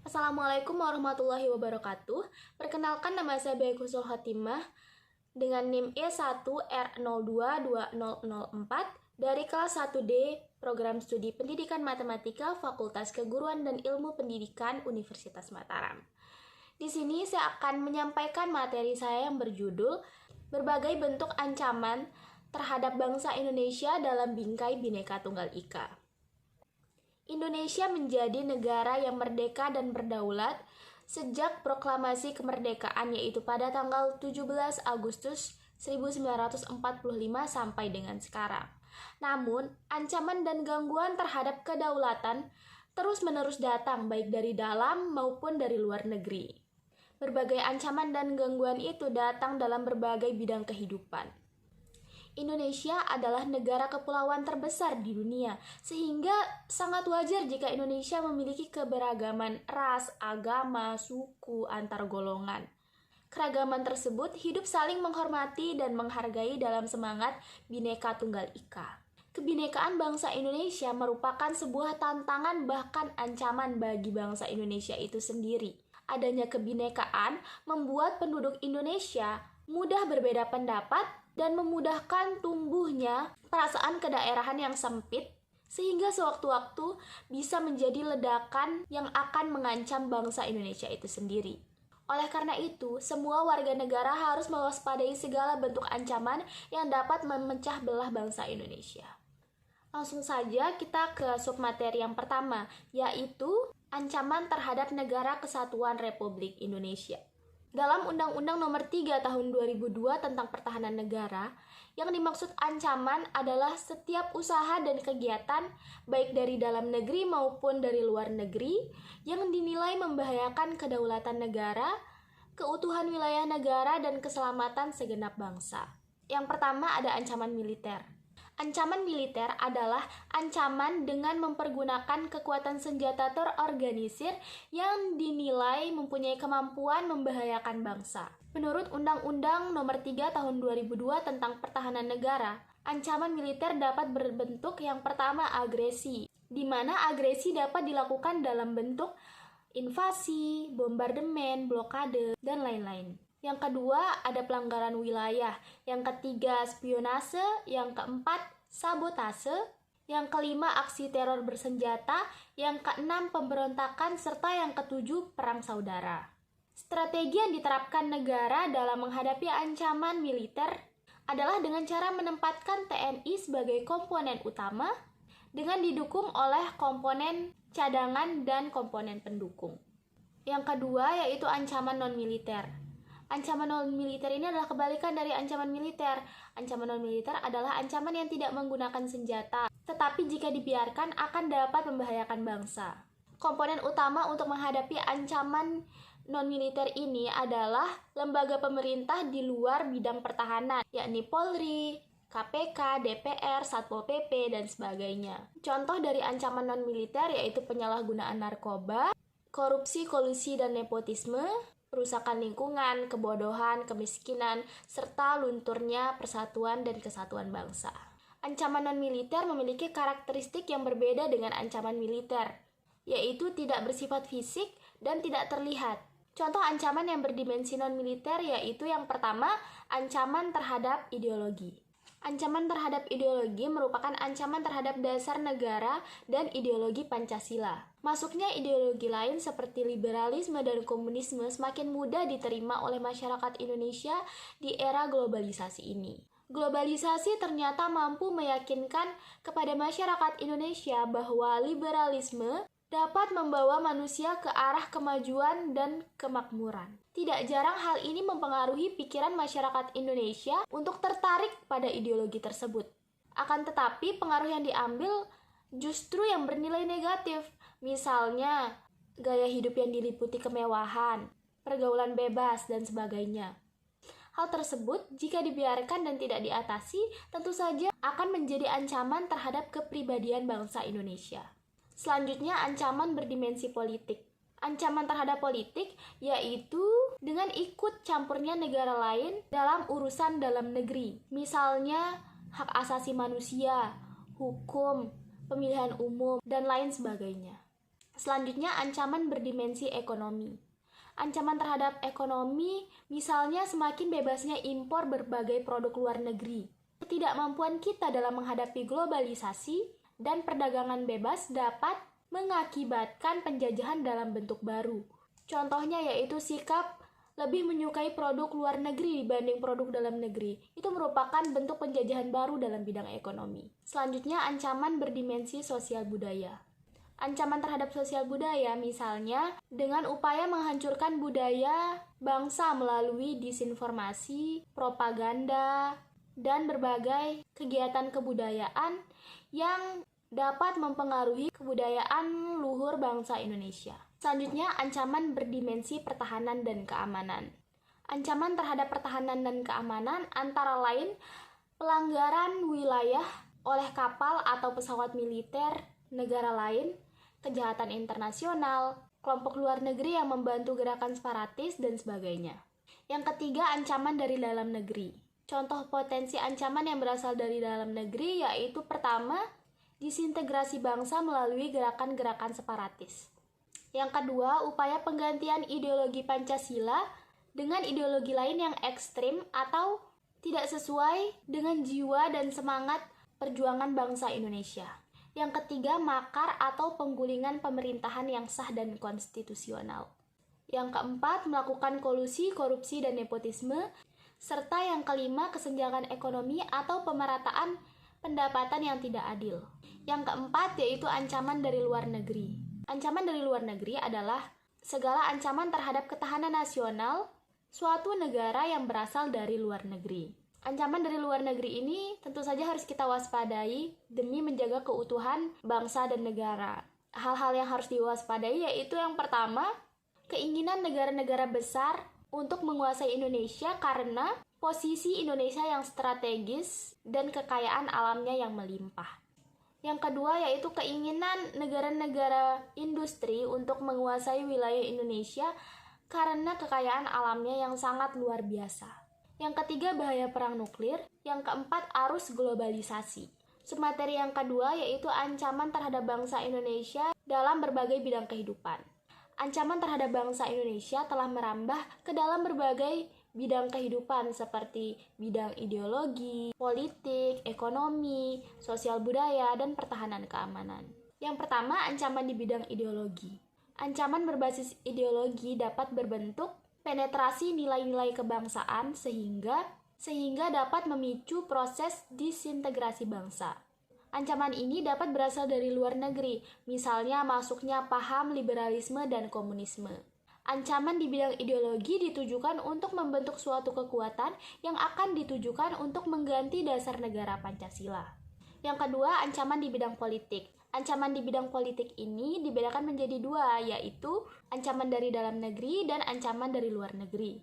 Assalamualaikum warahmatullahi wabarakatuh. Perkenalkan, nama saya Baik Husnul Khotimah dengan NIM E1R022004 dari kelas 1D Program Studi Pendidikan Matematika Fakultas Keguruan dan Ilmu Pendidikan Universitas Mataram. Di sini saya akan menyampaikan materi saya yang berjudul Berbagai Bentuk Ancaman Terhadap Bangsa Indonesia dalam Bingkai Bhinneka Tunggal Ika. Indonesia menjadi negara yang merdeka dan berdaulat sejak proklamasi kemerdekaan, yaitu pada tanggal 17 Agustus 1945 sampai dengan sekarang. Namun, ancaman dan gangguan terhadap kedaulatan terus-menerus datang baik dari dalam maupun dari luar negeri. Berbagai ancaman dan gangguan itu datang dalam berbagai bidang kehidupan. Indonesia adalah negara kepulauan terbesar di dunia, sehingga sangat wajar jika Indonesia memiliki keberagaman ras, agama, suku, antar golongan. Keragaman tersebut hidup saling menghormati dan menghargai dalam semangat Bhinneka Tunggal Ika. Kebinekaan bangsa Indonesia merupakan sebuah tantangan bahkan ancaman bagi bangsa Indonesia itu sendiri. Adanya kebinekaan membuat penduduk Indonesia mudah berbeda pendapat dan memudahkan tumbuhnya perasaan kedaerahan yang sempit, sehingga sewaktu-waktu bisa menjadi ledakan yang akan mengancam bangsa Indonesia itu sendiri. Oleh karena itu, semua warga negara harus mewaspadai segala bentuk ancaman yang dapat memecah belah bangsa Indonesia. Langsung saja kita ke submateri yang pertama, yaitu ancaman terhadap Negara Kesatuan Republik Indonesia. Dalam Undang-Undang Nomor 3 Tahun 2002 tentang Pertahanan Negara, yang dimaksud ancaman adalah setiap usaha dan kegiatan baik dari dalam negeri maupun dari luar negeri yang dinilai membahayakan kedaulatan negara, keutuhan wilayah negara, dan keselamatan segenap bangsa. Yang pertama ada ancaman militer. Ancaman militer adalah ancaman dengan mempergunakan kekuatan senjata terorganisir yang dinilai mempunyai kemampuan membahayakan bangsa. Menurut Undang-Undang Nomor 3 Tahun 2002 tentang Pertahanan Negara, ancaman militer dapat berbentuk yang pertama agresi, di mana agresi dapat dilakukan dalam bentuk invasi, bombardemen, blokade, dan lain-lain. Yang kedua, ada pelanggaran wilayah. Yang ketiga, spionase. Yang keempat, sabotase. Yang kelima, aksi teror bersenjata. Yang keenam, pemberontakan. Serta yang ketujuh, perang saudara. Strategi yang diterapkan negara dalam menghadapi ancaman militer adalah dengan cara menempatkan TNI sebagai komponen utama dengan didukung oleh komponen cadangan dan komponen pendukung. Yang kedua, yaitu ancaman non-militer. Ancaman non-militer ini adalah kebalikan dari ancaman militer. Ancaman non-militer adalah ancaman yang tidak menggunakan senjata, tetapi jika dibiarkan akan dapat membahayakan bangsa. Komponen utama untuk menghadapi ancaman non-militer ini adalah lembaga pemerintah di luar bidang pertahanan, yakni Polri, KPK, DPR, Satpol PP, dan sebagainya. Contoh dari ancaman non-militer yaitu penyalahgunaan narkoba, korupsi, kolusi, dan nepotisme, perusakan lingkungan, kebodohan, kemiskinan, serta lunturnya persatuan dan kesatuan bangsa. Ancaman non-militer memiliki karakteristik yang berbeda dengan ancaman militer, yaitu tidak bersifat fisik dan tidak terlihat. Contoh ancaman yang berdimensi non-militer yaitu yang pertama, ancaman terhadap ideologi. Ancaman terhadap ideologi merupakan ancaman terhadap dasar negara dan ideologi Pancasila. Masuknya ideologi lain seperti liberalisme dan komunisme semakin mudah diterima oleh masyarakat Indonesia di era globalisasi ini. Globalisasi ternyata mampu meyakinkan kepada masyarakat Indonesia bahwa liberalisme dapat membawa manusia ke arah kemajuan dan kemakmuran. Tidak jarang hal ini mempengaruhi pikiran masyarakat Indonesia untuk tertarik pada ideologi tersebut. Akan tetapi, pengaruh yang diambil justru yang bernilai negatif. Misalnya, gaya hidup yang diliputi kemewahan, pergaulan bebas, dan sebagainya. Hal tersebut, jika dibiarkan dan tidak diatasi, tentu saja akan menjadi ancaman terhadap kepribadian bangsa Indonesia. Selanjutnya, ancaman berdimensi politik. Ancaman terhadap politik yaitu dengan ikut campurnya negara lain dalam urusan dalam negeri. Misalnya, hak asasi manusia, hukum, pemilihan umum, dan lain sebagainya. Selanjutnya, ancaman berdimensi ekonomi. Ancaman terhadap ekonomi, misalnya semakin bebasnya impor berbagai produk luar negeri. Ketidakmampuan kita dalam menghadapi globalisasi dan perdagangan bebas dapat mengakibatkan penjajahan dalam bentuk baru. Contohnya yaitu sikap lebih menyukai produk luar negeri dibanding produk dalam negeri. Itu merupakan bentuk penjajahan baru dalam bidang ekonomi. Selanjutnya, ancaman berdimensi sosial budaya. Ancaman terhadap sosial budaya misalnya dengan upaya menghancurkan budaya bangsa melalui disinformasi, propaganda, dan berbagai kegiatan kebudayaan yang dapat mempengaruhi kebudayaan luhur bangsa Indonesia. Selanjutnya, ancaman berdimensi pertahanan dan keamanan. Ancaman terhadap pertahanan dan keamanan antara lain pelanggaran wilayah oleh kapal atau pesawat militer negara lain, kejahatan internasional, kelompok luar negeri yang membantu gerakan separatis, dan sebagainya. Yang ketiga, ancaman dari dalam negeri. Contoh potensi ancaman yang berasal dari dalam negeri yaitu pertama, disintegrasi bangsa melalui gerakan-gerakan separatis. Yang kedua, upaya penggantian ideologi Pancasila dengan ideologi lain yang ekstrim atau tidak sesuai dengan jiwa dan semangat perjuangan bangsa Indonesia. Yang ketiga, makar atau penggulingan pemerintahan yang sah dan konstitusional. Yang keempat, melakukan kolusi, korupsi, dan nepotisme. Serta yang kelima, kesenjangan ekonomi atau pemerataan pendapatan yang tidak adil. Yang keempat, yaitu ancaman dari luar negeri. Ancaman dari luar negeri adalah segala ancaman terhadap ketahanan nasional suatu negara yang berasal dari luar negeri. Ancaman dari luar negeri ini tentu saja harus kita waspadai demi menjaga keutuhan bangsa dan negara. Hal-hal yang harus diwaspadai yaitu yang pertama, keinginan negara-negara besar untuk menguasai Indonesia karena posisi Indonesia yang strategis dan kekayaan alamnya yang melimpah. Yang kedua yaitu keinginan negara-negara industri untuk menguasai wilayah Indonesia karena kekayaan alamnya yang sangat luar biasa. Yang ketiga, bahaya perang nuklir. Yang keempat, arus globalisasi. Submateri yang kedua yaitu ancaman terhadap bangsa Indonesia dalam berbagai bidang kehidupan. Ancaman terhadap bangsa Indonesia telah merambah ke dalam berbagai bidang kehidupan seperti bidang ideologi, politik, ekonomi, sosial budaya, dan pertahanan keamanan. Yang pertama, ancaman di bidang ideologi. Ancaman berbasis ideologi dapat berbentuk penetrasi nilai-nilai kebangsaan sehingga dapat memicu proses disintegrasi bangsa. Ancaman ini dapat berasal dari luar negeri, misalnya masuknya paham liberalisme dan komunisme. Ancaman di bidang ideologi ditujukan untuk membentuk suatu kekuatan yang akan ditujukan untuk mengganti dasar negara Pancasila. Yang kedua, ancaman di bidang politik. Ancaman di bidang politik ini dibedakan menjadi dua, yaitu ancaman dari dalam negeri dan ancaman dari luar negeri.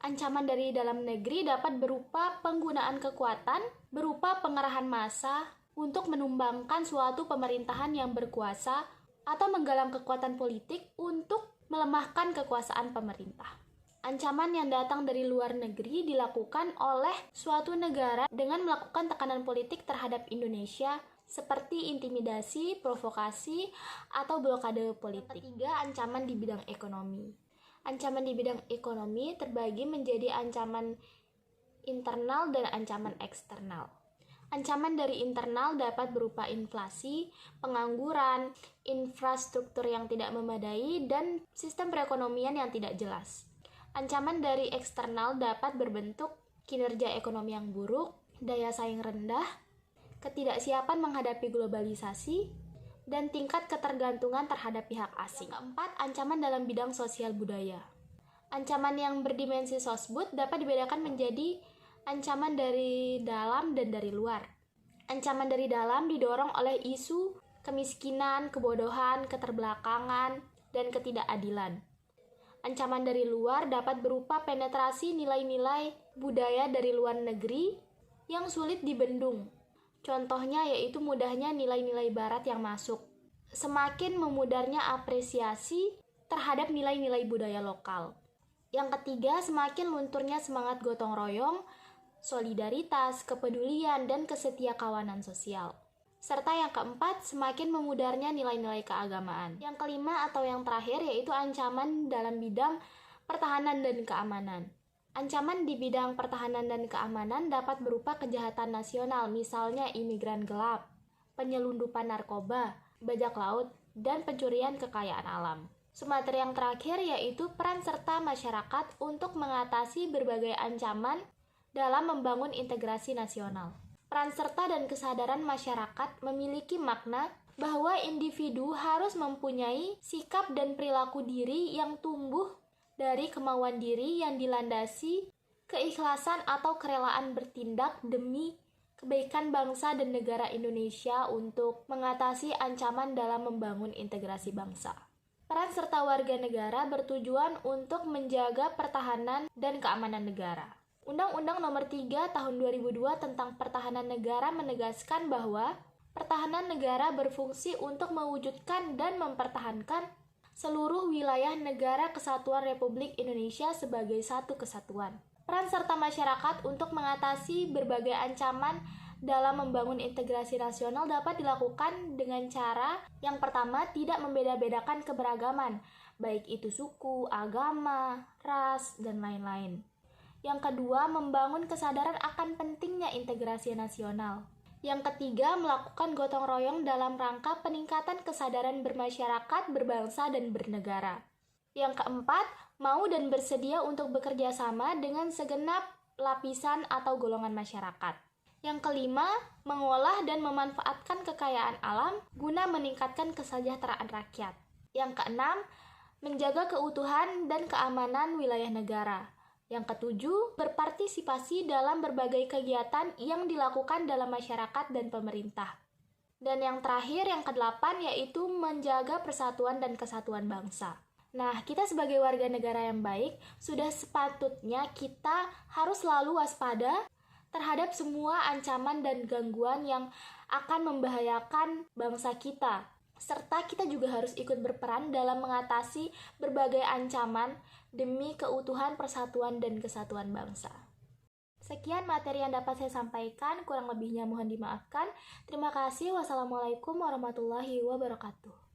Ancaman dari dalam negeri dapat berupa penggunaan kekuatan, berupa pengerahan massa untuk menumbangkan suatu pemerintahan yang berkuasa atau menggalang kekuatan politik untuk melemahkan kekuasaan pemerintah. Ancaman yang datang dari luar negeri dilakukan oleh suatu negara dengan melakukan tekanan politik terhadap Indonesia seperti intimidasi, provokasi, atau blokade politik. Ketiga, ancaman di bidang ekonomi. Ancaman di bidang ekonomi terbagi menjadi ancaman internal dan ancaman eksternal. Ancaman dari internal dapat berupa inflasi, pengangguran, infrastruktur yang tidak memadai, dan sistem perekonomian yang tidak jelas. Ancaman dari eksternal dapat berbentuk kinerja ekonomi yang buruk, daya saing rendah, ketidaksiapan menghadapi globalisasi, dan tingkat ketergantungan terhadap pihak asing. Yang keempat, ancaman dalam bidang sosial budaya. Ancaman yang berdimensi sosbud dapat dibedakan menjadi ancaman dari dalam dan dari luar. Ancaman dari dalam didorong oleh isu kemiskinan, kebodohan, keterbelakangan, dan ketidakadilan. Ancaman dari luar dapat berupa penetrasi nilai-nilai budaya dari luar negeri yang sulit dibendung. Contohnya yaitu mudahnya nilai-nilai barat yang masuk. Semakin memudarnya apresiasi terhadap nilai-nilai budaya lokal. Yang ketiga, semakin lunturnya semangat gotong royong, solidaritas, kepedulian, dan kesetiakawanan sosial. Serta yang keempat, semakin memudarnya nilai-nilai keagamaan. Yang kelima atau yang terakhir yaitu ancaman dalam bidang pertahanan dan keamanan. Ancaman di bidang pertahanan dan keamanan dapat berupa kejahatan nasional, misalnya imigran gelap, penyelundupan narkoba, bajak laut, dan pencurian kekayaan alam. Sumateri yang terakhir yaitu peran serta masyarakat untuk mengatasi berbagai ancaman dalam membangun integrasi nasional. Peran serta dan kesadaran masyarakat memiliki makna bahwa individu harus mempunyai sikap dan perilaku diri yang tumbuh dari kemauan diri yang dilandasi keikhlasan atau kerelaan bertindak demi kebaikan bangsa dan negara Indonesia untuk mengatasi ancaman dalam membangun integrasi bangsa. Peran serta warga negara bertujuan untuk menjaga pertahanan dan keamanan negara. Undang-Undang Nomor 3 Tahun 2002 tentang Pertahanan Negara menegaskan bahwa pertahanan negara berfungsi untuk mewujudkan dan mempertahankan seluruh wilayah negara kesatuan Republik Indonesia sebagai satu kesatuan. Peran serta masyarakat untuk mengatasi berbagai ancaman dalam membangun integrasi nasional dapat dilakukan dengan cara yang pertama, tidak membeda-bedakan keberagaman, baik itu suku, agama, ras, dan lain-lain. Yang kedua, membangun kesadaran akan pentingnya integrasi nasional. Yang ketiga, melakukan gotong royong dalam rangka peningkatan kesadaran bermasyarakat, berbangsa, dan bernegara. Yang keempat, mau dan bersedia untuk bekerja sama dengan segenap lapisan atau golongan masyarakat. Yang kelima, mengolah dan memanfaatkan kekayaan alam guna meningkatkan kesejahteraan rakyat. Yang keenam, menjaga keutuhan dan keamanan wilayah negara. Yang ketujuh, berpartisipasi dalam berbagai kegiatan yang dilakukan dalam masyarakat dan pemerintah. Dan yang terakhir, yang kedelapan, yaitu menjaga persatuan dan kesatuan bangsa. Nah, kita sebagai warga negara yang baik, sudah sepatutnya kita harus selalu waspada terhadap semua ancaman dan gangguan yang akan membahayakan bangsa kita. Serta kita juga harus ikut berperan dalam mengatasi berbagai ancaman demi keutuhan, persatuan, dan kesatuan bangsa. Sekian materi yang dapat saya sampaikan, kurang lebihnya mohon dimaafkan. Terima kasih. Wassalamualaikum warahmatullahi wabarakatuh.